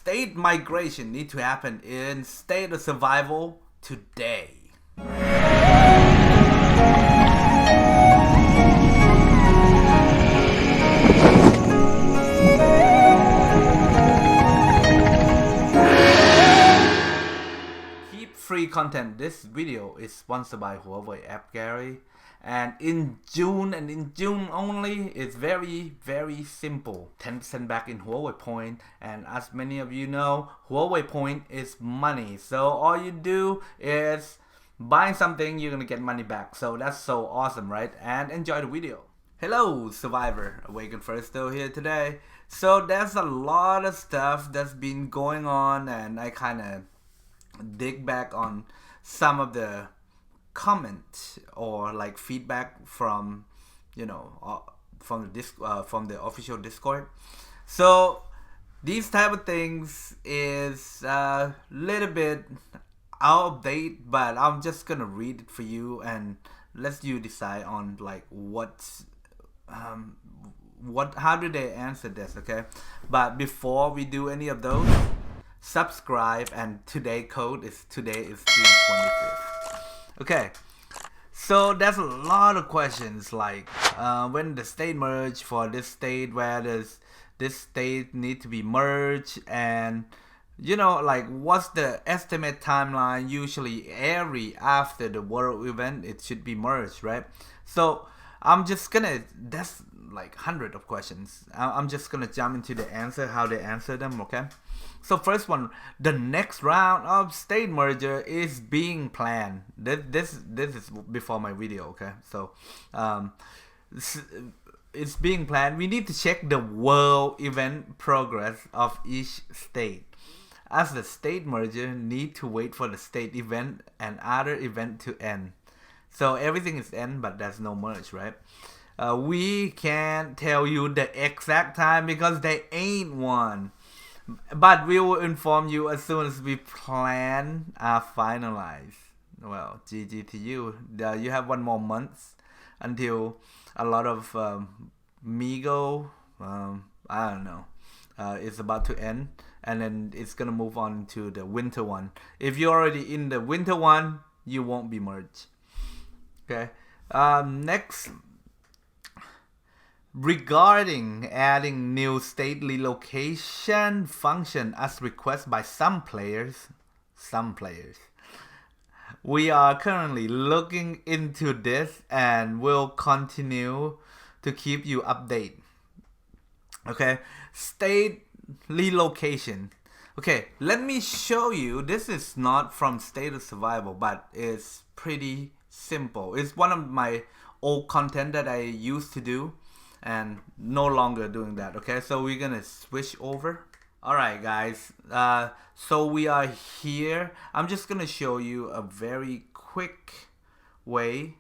state migration need to happen in state of survival today. Keep free content. This video is sponsored by Huawei App Gallery. And in June only, it's very simple. 10% back in Huawei point, and as many of you know, Huawei point is money. So all you do is buying something, you're gonna get money back. So that's so awesome, right? And enjoy the video. Hello, Survivor. AwakenFirsto here today. So there's a lot of stuff that's been going on, and I kind of dig back on some of the comment or like feedback from from the official Discord. So these type of things is a little bit out of date, but I'm just gonna read it for you and let you decide on like how do they answer this, okay? But before we do any of those, subscribe, and today is June 25th. Okay, so there's a lot of questions like when the state merge for this state, where does this state need to be merged, and like what's the estimate timeline? Usually every after the world event it should be merged, right? So I'm just gonna, that's like hundreds of questions. I'm just gonna jump into the answer, how they answer them, okay? So first one, the next round of state merger is being planned. This is before my video, okay? So it's being planned. We need to check the world event progress of each state. As the state merger need to wait for the state event and other event to end. So everything is end, but there's no merge, right? We can't tell you the exact time because they ain't one. But we will inform you as soon as we plan are finalized. Well, GG to you. You have 1 more month until a lot of Migo, I don't know, it's about to end. And then it's going to move on to the winter one. If you're already in the winter one, you won't be merged. Okay. Next, regarding adding new state relocation function as requested by some players, we are currently looking into this and will continue to keep you updated. Okay, state relocation. Okay, let me show you. This is not from State of Survival, but it's pretty simple. It's one of my old content that I used to do and no longer doing that. Okay, so we're gonna switch over. Alright guys, so we are here. I'm just gonna show you a very quick way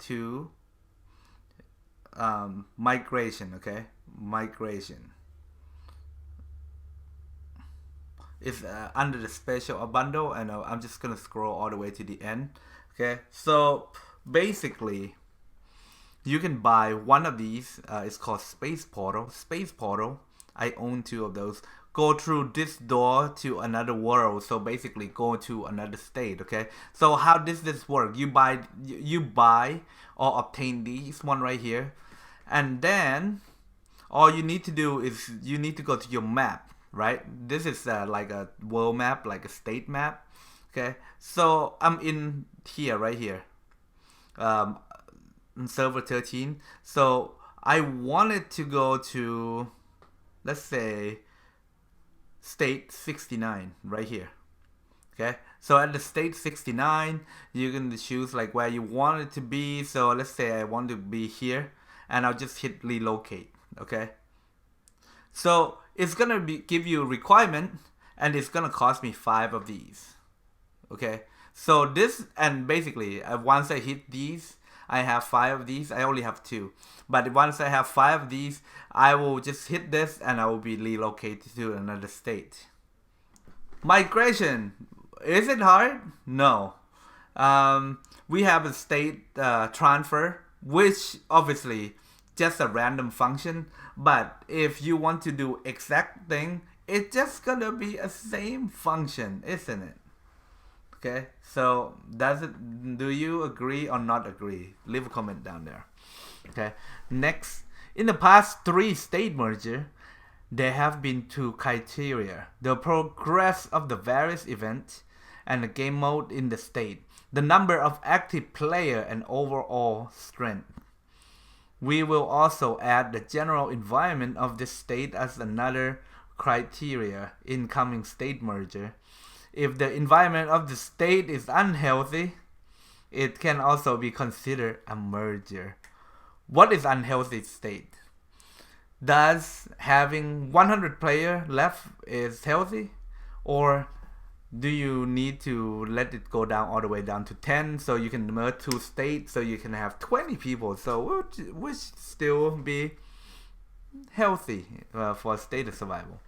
to migration. Okay, migration. It's under the special bundle, and I'm just gonna scroll all the way to the end. Okay, so basically you can buy one of these. It's called Space Portal. I own 2 of those. Go through this door to another world. So basically go to another state. Okay, so how does this work? You buy or obtain these one right here, and then all you need to do is you need to go to your map. Right, this is like a world map, like a state map. Okay, so I'm in here, right here, in server 13. So I wanted to go to, let's say, state 69 right here. Okay, so at the state 69 you can choose like where you want it to be. So let's say I want to be here, and I'll just hit relocate. Okay, so it's gonna give you a requirement, and it's gonna cost me 5 of these. Okay, so this, and basically once I hit these, I have 5 of these. I only have 2, but once I have 5 of these, I will just hit this and I will be relocated to another state. Migration, is it hard? No. We have a state transfer, which obviously just a random function, but if you want to do exact thing, it's just gonna be a same function, isn't it? Okay, so do you agree or not agree? Leave a comment down there. Okay, next, in the past 3 state merger, there have been 2 criteria: the progress of the various events and the game mode in the state, the number of active player, and overall strength. We will also add the general environment of the state as another criteria in coming state merger. If the environment of the state is unhealthy, it can also be considered a merger. What is unhealthy state? Does having 100 player left is healthy, or do you need to let it go down all the way down to 10 so you can merge 2 states so you can have 20 people, so which still be healthy for state of survival?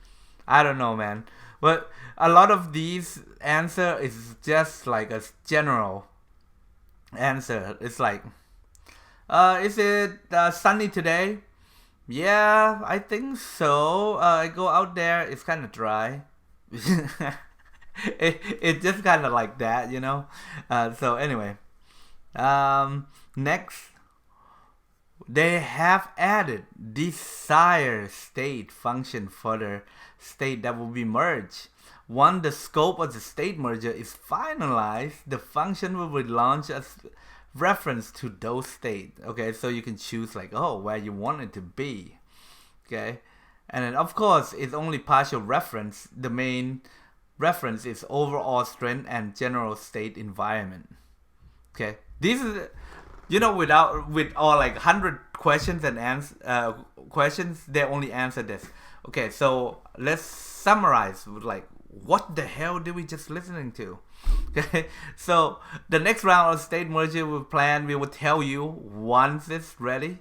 I don't know, man. But a lot of these answer is just like a general answer. It's like, is it sunny today? Yeah, I think so. I go out there, it's kind of dry. It's just kind of like that, you know. So anyway, next, they have added desired state function for the state that will be merged. Once the scope of the state merger is finalized, the function will be launched as reference to those states. Okay, so you can choose like, oh, where you want it to be. Okay, and then of course it's only partial reference. The main reference is overall strength and general state environment. Okay, this is, you know, with all like 100 questions and questions, they only answer this. Okay, so let's summarize with like, what the hell did we just listening to? Okay, so the next round of state merger we will tell you once it's ready.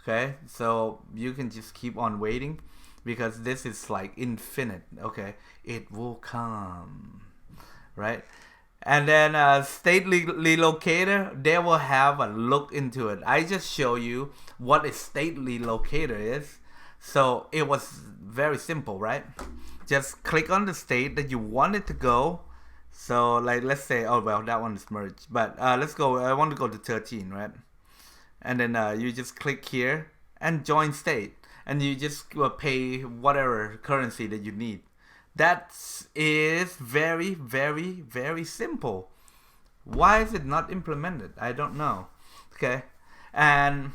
Okay, so you can just keep on waiting, because this is like infinite. Okay, it will come, right? And then state relocator, they will have a look into it. I just show you what a state relocator is. So it was very simple, right? Just click on the state that you want it to go. So like, let's say, oh well, that one is merged, but let's go, I want to go to 13, right? And then you just click here and join state, and you just pay whatever currency that you need. That is very, very, very simple. Why is it not implemented? I don't know. Okay, and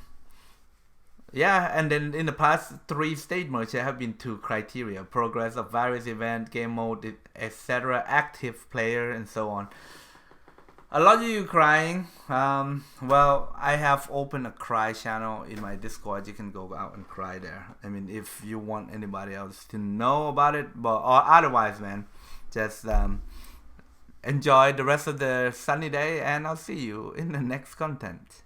yeah, and then in the past 3 state merge, there have been 2 criteria: progress of various event, game mode, etc., active player, and so on. A lot of you crying. Well, I have opened a cry channel in my Discord. You can go out and cry there. I mean, if you want anybody else to know about it, but or otherwise, man, just enjoy the rest of the sunny day, and I'll see you in the next content.